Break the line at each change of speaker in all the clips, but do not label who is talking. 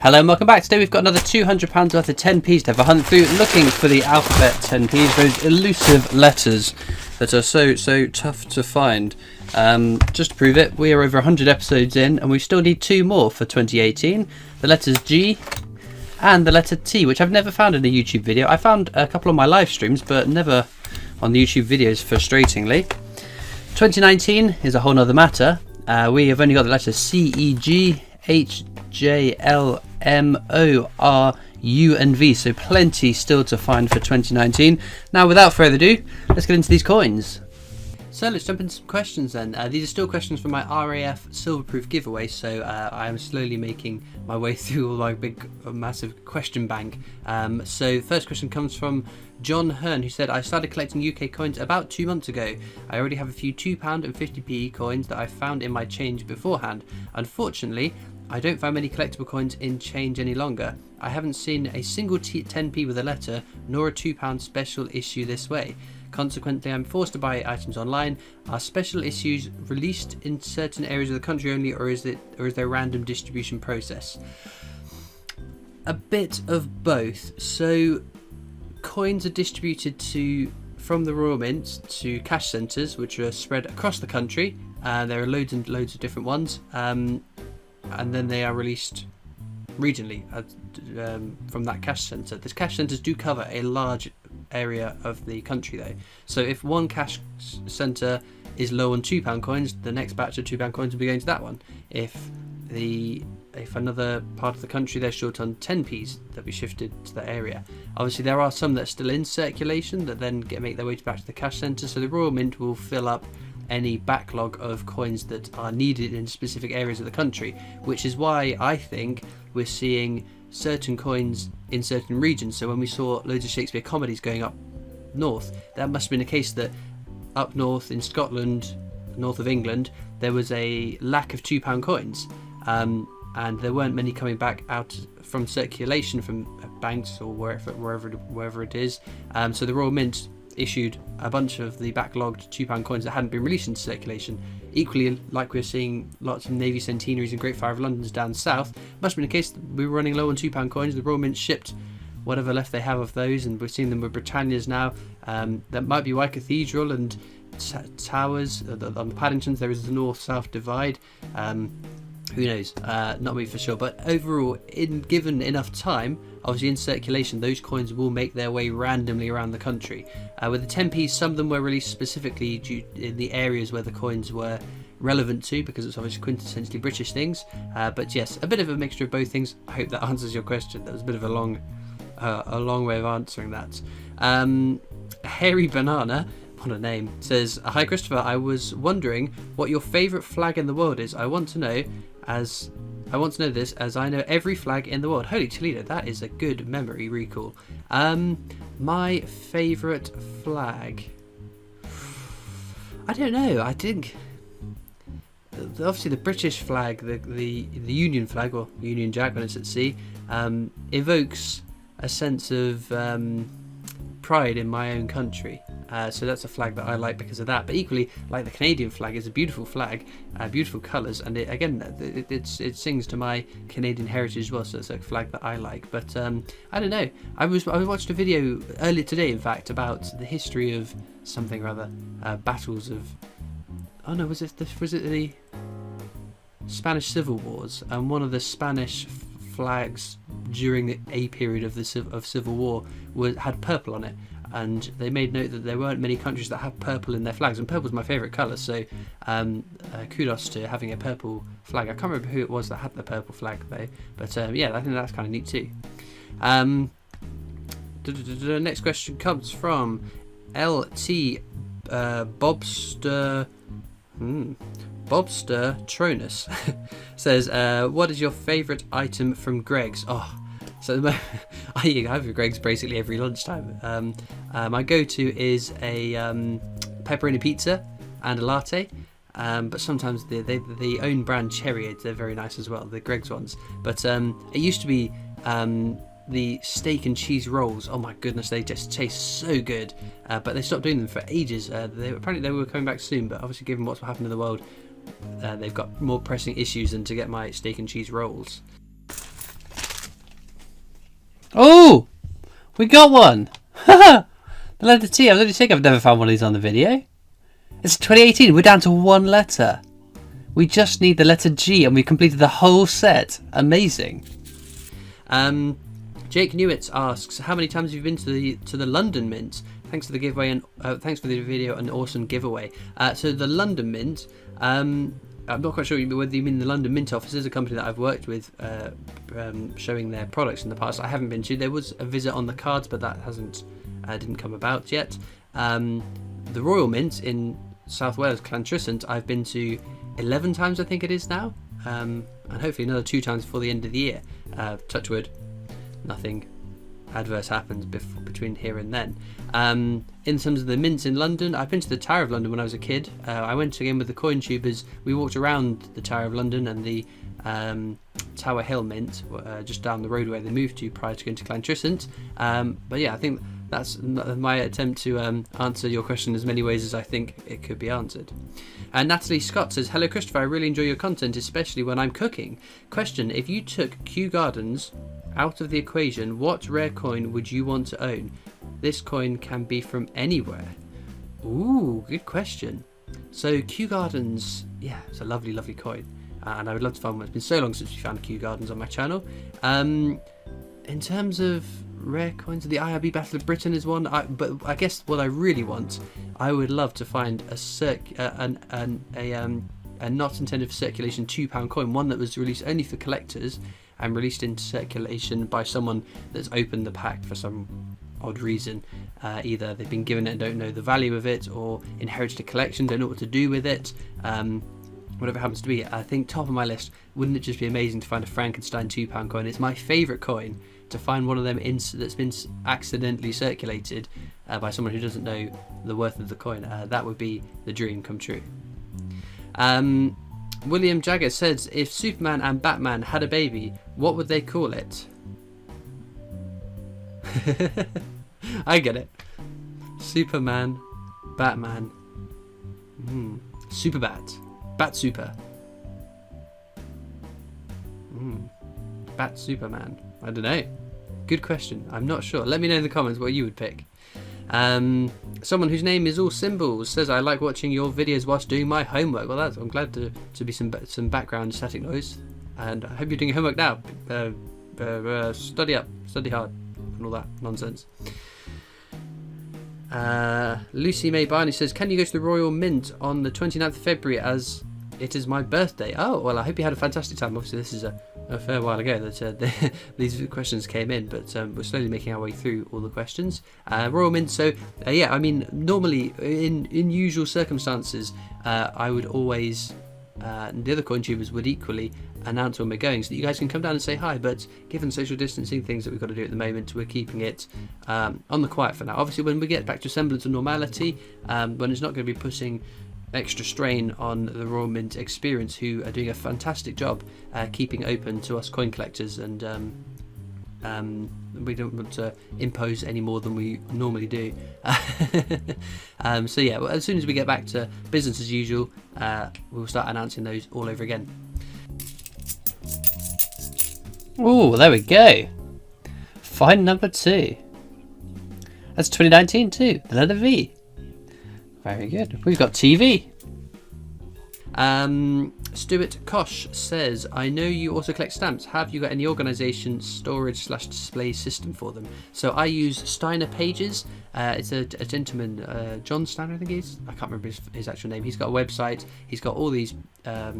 Hello and welcome back. Today we've got another £200 worth of 10p's to have a hunt through, looking for the alphabet 10p's, those elusive letters that are so tough to find. Just to prove it, we are over 100 episodes in and we still need two more for 2018. The letters G and the letter T, which I've never found in a YouTube video. I found a couple on my live streams, but never on the YouTube videos, frustratingly. 2019 is a whole nother matter. We have only got the letters C, E, G, H, J, L, M, O, R, U and V, so plenty still to find for 2019. Now without further ado, let's get into these coins. So let's jump into some questions then. These are still questions from my RAF Silverproof giveaway, so I am slowly making my way through all my big massive question bank. So the first question comes from John Hearn, who said, I started collecting UK coins about 2 months ago. I already have a few £2 and 50p coins that I found in my change beforehand. Unfortunately, I don't find many collectible coins in change any longer. I haven't seen a single 10p with a letter, nor a £2 special issue this way. Consequently, I'm forced to buy items online. Are special issues released in certain areas of the country only, or is there a random distribution process? A bit of both. So coins are distributed from the Royal Mint to cash centres, which are spread across the country. There are loads and loads of different ones. And then they are released regionally from that cash centre. The cash centres do cover a large area of the country though. So if one cash centre is low on £2 coins, the next batch of £2 coins will be going to that one. If another part of the country they're short on 10p's, they'll be shifted to that area. Obviously there are some that are still in circulation that then make their way back to the cash centre, so the Royal Mint will fill up any backlog of coins that are needed in specific areas of the country, which is why I think we're seeing certain coins in certain regions. So when we saw loads of Shakespeare comedies going up north, that must have been a case that up north in Scotland, north of England, there was a lack of £2 coins, and there weren't many coming back out from circulation from banks or wherever it is. So the Royal Mint issued a bunch of the backlogged £2 coins that hadn't been released into circulation. Equally, like we're seeing lots of Navy centenaries and Great Fire of London's down south, must have been a case that we were running low on £2 coins. The Royal Mint shipped whatever left they have of those, and we're seeing them with Britannia's now. That might be why Cathedral and Towers on the Paddingtons, there is the north-south divide. Who knows? Not me for sure. But overall, given enough time, obviously in circulation, those coins will make their way randomly around the country. With the 10p's, some of them were released specifically in the areas where the coins were relevant to, because it's obviously quintessentially British things. But yes, a bit of a mixture of both things. I hope that answers your question. That was a bit of a long way of answering that. Hairy Banana, what a name, says, hi Christopher, I was wondering what your favourite flag in the world is. I want to know this as I know every flag in the world. Holy Toledo, that is a good memory recall. My favourite flag, I don't know. I think obviously the British flag, the Union flag, or Union Jack when it's at sea, evokes a sense of pride in my own country. So that's a flag that I like because of that. But equally, like the Canadian flag is a beautiful flag, beautiful colours, and it sings to my Canadian heritage as well. So it's a flag that I like. But I don't know. I watched a video earlier today, in fact, about the history of something or other, battles of. Oh no, was it the Spanish Civil Wars? And one of the Spanish flags during a period of civil war had purple on it. And they made note that there weren't many countries that have purple in their flags, and purple's my favourite colour, so kudos to having a purple flag. I can't remember who it was that had the purple flag though, but yeah, I think that's kind of neat too. Next question comes from LT Bobster Tronus. Says, what is your favourite item from Greggs? So I have Greggs basically every lunchtime. My go-to is a pepperoni pizza and a latte. But sometimes the own brand Cherry, they're very nice as well, the Greggs ones. But it used to be the steak and cheese rolls. Oh my goodness, they just taste so good. But they stopped doing them for ages. Apparently they were coming back soon, but obviously given what's happened in the world, they've got more pressing issues than to get my steak and cheese rolls. Oh, we got one. The letter T. I was only saying I've never found one of these on the video. It's 2018. We're down to one letter. We just need the letter G, and we completed the whole set. Amazing. Jake Newitz asks, how many times have you been to the London Mint? Thanks for the giveaway and thanks for the video, an awesome giveaway. So the London Mint, I'm not quite sure whether you mean the London Mint office. Is a company that I've worked with, showing their products in the past. I haven't been to. There was a visit on the cards, but that didn't come about yet. The Royal Mint in South Wales, Llantrisant, I've been to 11 times, I think it is now, and hopefully another 2 times before the end of the year. Touch wood, nothing adverse happens between here and then. In terms of the mints in London, I've been to the Tower of London when I was a kid. I went again with the coin tubers. We walked around the Tower of London and the Tower Hill Mint, just down the road where they moved to prior to going to Llantrisant. But yeah, I think that's my attempt to answer your question as many ways as I think it could be answered. And Natalie Scott says, hello Christopher, I really enjoy your content, especially when I'm cooking. Question, if you took Kew Gardens out of the equation, what rare coin would you want to own? This coin can be from anywhere. Ooh, good question. So Kew Gardens, yeah, it's a lovely, lovely coin. And I would love to find one. It's been so long since we found Kew Gardens on my channel. In terms of rare coins, the IRB Battle of Britain is one. But I guess what I really want, I would love to find a not intended for circulation £2 coin, one that was released only for collectors and released into circulation by someone that's opened the pack for some odd reason. Either they've been given it and don't know the value of it, or inherited a collection, don't know what to do with it. Whatever it happens to be, I think top of my list, wouldn't it just be amazing to find a Frankenstein £2 coin? It's my favourite coin. To find one of them that's been accidentally circulated by someone who doesn't know the worth of the coin, that would be the dream come true. William Jagger says, if Superman and Batman had a baby, what would they call it? I get it. Superman, Batman, Superbat, Bat Super, Bat Superman. I don't know. Good question. I'm not sure. Let me know in the comments what you would pick. Someone whose name is all symbols says, I like watching your videos whilst doing my homework. Well, I'm glad to be some background static noise, and I hope you're doing your homework now. Study up, study hard, and all that nonsense. Lucy May Barney says, can you go to the Royal Mint on the 29th of February as it is my birthday? Oh, well, I hope you had a fantastic time. Obviously, this is a fair while ago that these questions came in, but we're slowly making our way through all the questions. Royal Mint, so yeah, I mean, normally in usual circumstances, I would always, the other coin tubers would equally announce when we're going so that you guys can come down and say hi, but given social distancing things that we've got to do at the moment, we're keeping it on the quiet for now. Obviously, when we get back to a semblance of normality, when it's not going to be putting extra strain on the Royal Mint experience, who are doing a fantastic job keeping open to us coin collectors, and we don't want to impose any more than we normally do. So yeah, well, as soon as we get back to business as usual, we'll start announcing those all over again. Oh, there we go. Find number 2. That's 2019 too, the letter V. Very good. We've got TV. Stuart Kosh says, I know you also collect stamps. Have you got any organisation, storage / display system for them? So I use Steiner Pages. It's a gentleman, John Steiner, I think he is. I can't remember his actual name. He's got a website. He's got all these, all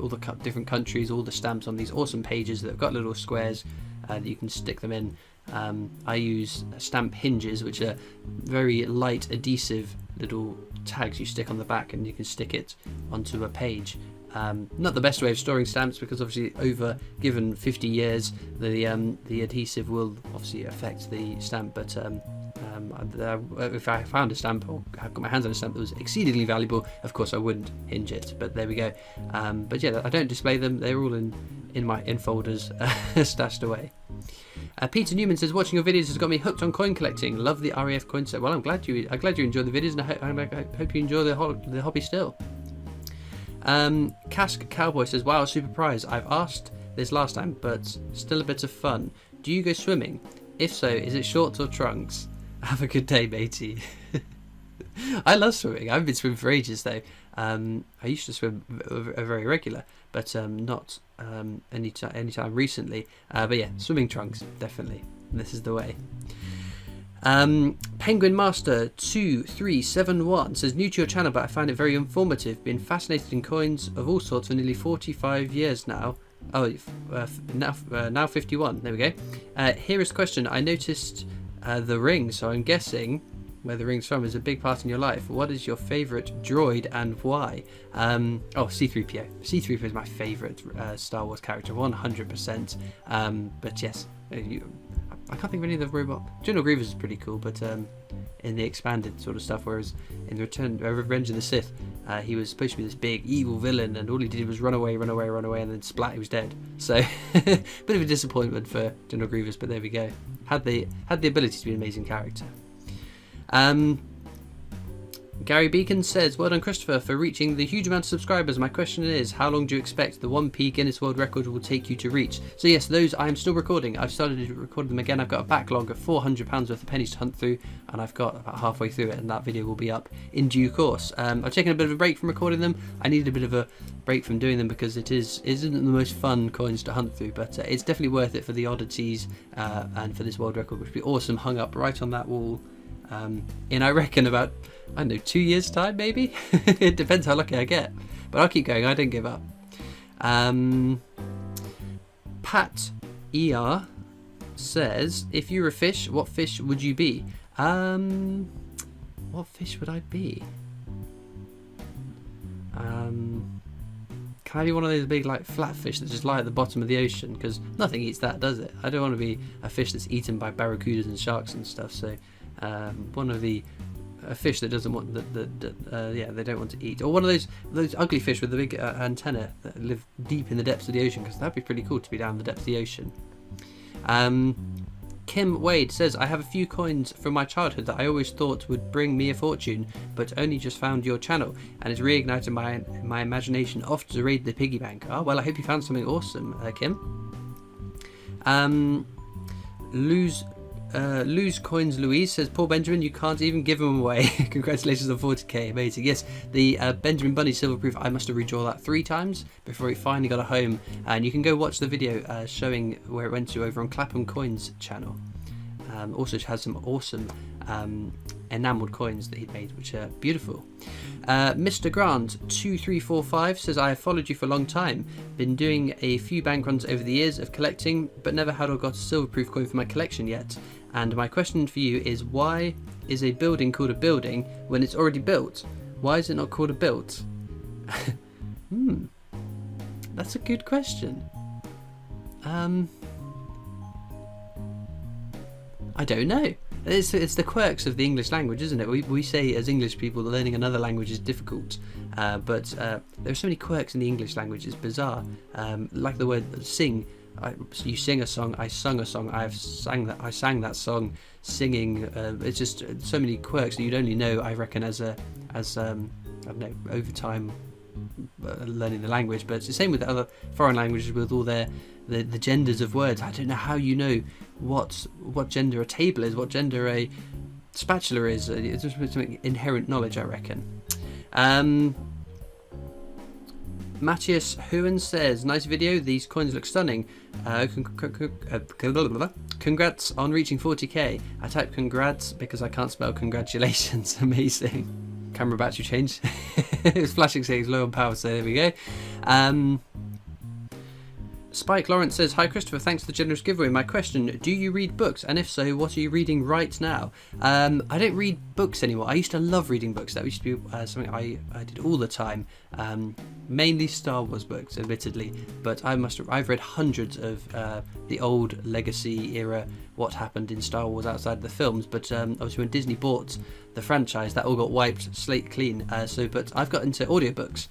the different countries, all the stamps on these awesome pages that have got little squares that you can stick them in. I use stamp hinges, which are very light adhesive little tags you stick on the back, and you can stick it onto a page. Not the best way of storing stamps, because obviously over given 50 years the adhesive will obviously affect the stamp, but if I found a stamp or have got my hands on a stamp that was exceedingly valuable, of course I wouldn't hinge it, but there we go. But yeah, I don't display them. They're all in folders stashed away. Peter Newman says, watching your videos has got me hooked on coin collecting. Love the RAF coin set. Well, I'm glad you enjoy the videos, and I hope you enjoy the hobby still. Cask Cowboy says, wow, super prize. I've asked this last time, but still a bit of fun. Do you go swimming? If so, is it shorts or trunks? Have a good day, matey. I love swimming. I haven't been swimming for ages though. I used to swim very regular, but not anytime recently. But yeah, swimming trunks definitely. This is the way. Penguin Master 2371 says, new to your channel, but I find it very informative. Been fascinated in coins of all sorts for nearly 45 years now. Now 51. There we go. Here is a question. I noticed the ring, so I'm guessing where the ring's from is a big part in your life. What is your favourite droid and why? C-3PO. C-3PO is my favourite Star Wars character, 100%. But yes, I can't think of any of the robot. General Grievous is pretty cool, but in the expanded sort of stuff, whereas in Revenge of the Sith, he was supposed to be this big evil villain, and all he did was run away, and then splat, he was dead. So, bit of a disappointment for General Grievous, but there we go. Had the ability to be an amazing character. Gary Beacon says, well done Christopher for reaching the huge amount of subscribers. My question is, how long do you expect the 1p Guinness World Record will take you to reach? So yes, those I am still recording. I've started to record them again. I've got a backlog of £400 worth of pennies to hunt through, and I've got about halfway through it, and that video will be up in due course. I've taken a bit of a break from recording them. I needed a bit of a break from doing them because it isn't the most fun coins to hunt through, but it's definitely worth it for the oddities and for this world record, which would be awesome, hung up right on that wall. In I reckon about, I don't know, 2 years time maybe. It depends how lucky I get, but I'll keep going. I don't give up. Pat ER says, if you were a fish, what fish would you be? What fish would I be? Can I be one of those big like flat fish that just lie at the bottom of the ocean? Because nothing eats that, does it? I don't want to be a fish that's eaten by barracudas and sharks and stuff. So one of a fish that doesn't want they don't want to eat, or one of those ugly fish with the big antenna that live deep in the depths of the ocean, because that'd be pretty cool to be down the depths of the ocean. Kim Wade says, I have a few coins from my childhood that I always thought would bring me a fortune, but only just found your channel, and it's reignited my imagination off to raid the piggy bank. Oh well, I hope you found something awesome, Kim. Lose Coins Louise says, poor Benjamin, you can't even give them away. Congratulations on 40k, amazing. Yes, the Benjamin Bunny Silverproof, I must have redrawn that 3 times before it finally got a home, and you can go watch the video showing where it went to over on Clapham Coins channel. Also has some awesome enamelled coins that he'd made, which are beautiful. Mr. Grant 2345 says, I have followed you for a long time, been doing a few bank runs over the years of collecting, but never had or got a silverproof coin for my collection yet. And my question for you is, why is a building called a building when it's already built? Why is it not called a built? That's a good question. I don't know. It's the quirks of the English language, isn't it? We say as English people that learning another language is difficult, but there are so many quirks in the English language. It's bizarre. Like the word sing. You sing a song. I sung a song. I sang that song. Singing. It's just so many quirks that you'd only know, I reckon, as I don't know, over time learning the language. But it's the same with other foreign languages, with all the genders of words. I don't know how you know what gender a table is, what gender a spatula is. It's just some inherent knowledge, I reckon. Matthias Huan says, nice video, these coins look stunning. Congrats on reaching 40k. I type congrats because I can't spell congratulations. Amazing. Camera battery change. It was flashing saying it's low on power, so there we go. Spike Lawrence says, hi Christopher, thanks for the generous giveaway. My question, do you read books? And if so, what are you reading right now? I don't read books anymore. I used to love reading books. That used to be something I did all the time. Mainly Star Wars books, admittedly. But I've read hundreds of the old legacy era, what happened in Star Wars outside the films. But obviously when Disney bought the franchise, that all got wiped slate clean. But I've got into audiobooks.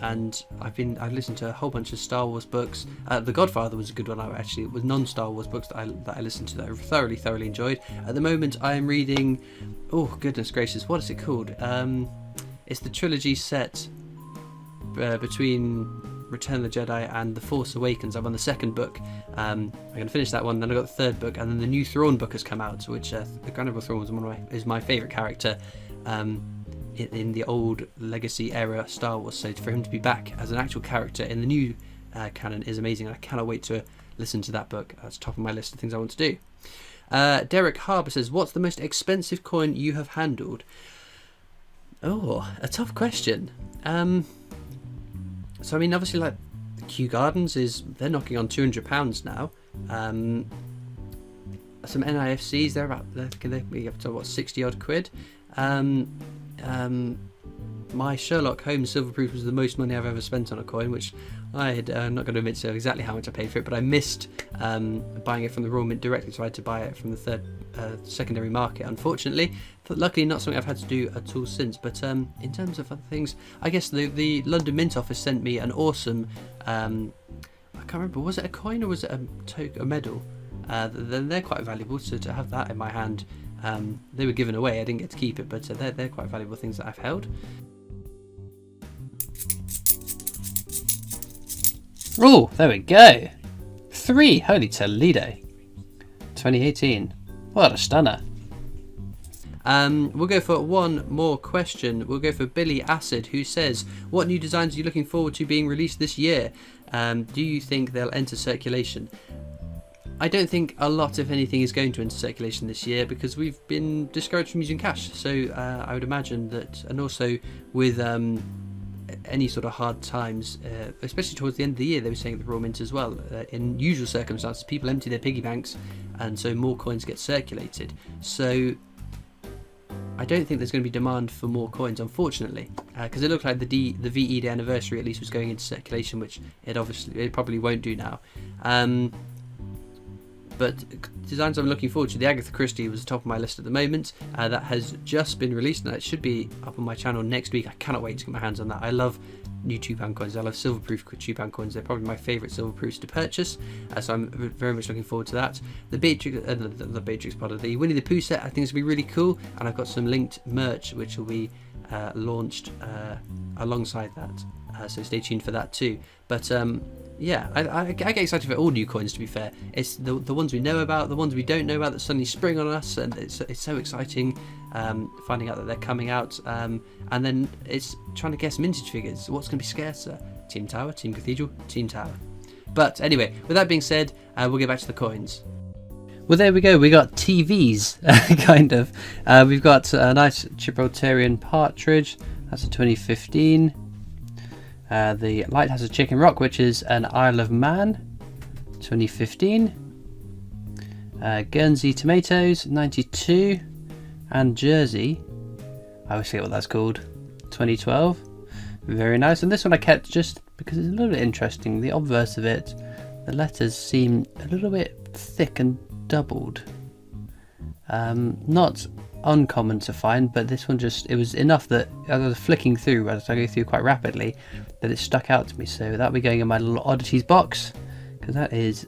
And I've listened to a whole bunch of Star Wars books. The Godfather was a good one. It was non-Star Wars books that I listened to that I thoroughly enjoyed. At the moment, I am reading. Oh goodness gracious, what is it called? It's the trilogy set between Return of the Jedi and The Force Awakens. I'm on the second book. I'm going to finish that one. Then I got the third book, and then the new Thrawn book has come out, which the Grand Admiral Thrawn is my favourite character in the old Legacy era Star Wars. So for him to be back as an actual character in the new canon is amazing, and I cannot wait to listen to that book. That's top of my list of things I want to do. Derek Harbour says, what's the most expensive coin you have handled? Oh, a tough question. So I mean, obviously, like Kew Gardens they're knocking on £200 now. Some NIFCs, they're be up to what, 60 odd quid. My Sherlock Holmes Silverproof was the most money I've ever spent on a coin, which I'm not going to admit to exactly how much I paid for it, but I missed buying it from the Royal Mint directly, so I had to buy it from the secondary market, unfortunately. But luckily not something I've had to do at all since. But in terms of other things, I guess the London Mint office sent me an awesome, I can't remember, was it a coin or was it a medal? They're quite valuable, so to have that in my hand, they were given away, I didn't get to keep it, but they're quite valuable things that I've held. Oh, there we go. 3, holy Toledo. 2018. What a stunner. We'll go for one more question. We'll go for Billy Acid, who says, what new designs are you looking forward to being released this year? Do you think they'll enter circulation? I don't think a lot, if anything, is going to enter circulation this year because we've been discouraged from using cash. So I would imagine that, and also with any sort of hard times, especially towards the end of the year, they were saying at the Royal Mint as well, in usual circumstances, people empty their piggy banks and so more coins get circulated. So I don't think there's going to be demand for more coins, unfortunately, because it looked like the VE Day anniversary at least was going into circulation, which it probably won't do now. But designs I'm looking forward to, the Agatha Christie was the top of my list at the moment. That has just been released, and it should be up on my channel next week. I cannot wait to get my hands on that. I love new £2 coins. I love silverproof £2 coins. They're probably my favourite silverproofs to purchase, so I'm very much looking forward to that. The Beatrix part of the Winnie the Pooh set, I think is going to be really cool, and I've got some linked merch which will be launched alongside that, so stay tuned for that too. But yeah, I get excited for all new coins, to be fair. It's the ones we know about, the ones we don't know about that suddenly spring on us, and it's so exciting finding out that they're coming out. And then it's trying to guess vintage figures. What's going to be scarcer? Team Tower, Team Cathedral, Team Tower. But anyway, with that being said, we'll get back to the coins. Well, there we go. We got TVs, kind of. We've got a nice Gibraltarian partridge. That's a 2015. The Lighthouse of Chicken Rock, which is an Isle of Man, 2015. Guernsey Tomatoes, 92. And Jersey, I always forget what that's called, 2012. Very nice. And this one I kept just because it's a little bit interesting. The obverse of it, the letters seem a little bit thick and doubled. Not uncommon to find, but this one it was enough that I was flicking through as I go through quite rapidly that it stuck out to me. So that'll be going in my little oddities box, because that is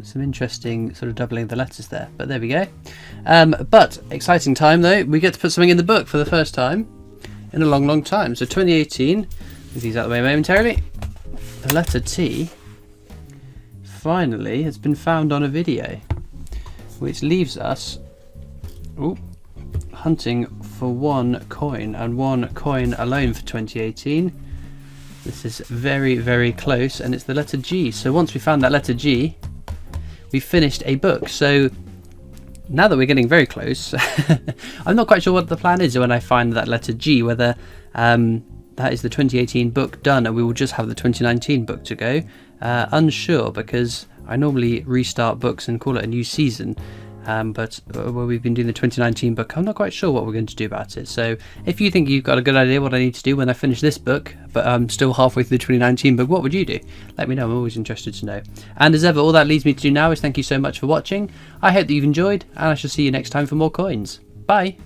some interesting sort of doubling of the letters there. But there we go. But exciting time though, we get to put something in the book for the first time in a long time. So 2018, with these out of the way momentarily, the letter T finally has been found on a video, which leaves us hunting for one coin, and one coin alone for 2018. This is very close, and it's the letter G. So once we found that letter G, we finished a book. So now that we're getting very close, I'm not quite sure what the plan is when I find that letter G, whether that is the 2018 book done and we will just have the 2019 book to go. Unsure, because I normally restart books and call it a new season. But where we've been doing the 2019 book, I'm not quite sure what we're going to do about it. So if you think you've got a good idea what I need to do when I finish this book, but I'm still halfway through the 2019 book, what would you do? Let me know, I'm always interested to know. And as ever, all that leads me to do now is thank you so much for watching. I hope that you've enjoyed, and I shall see you next time for more coins. Bye!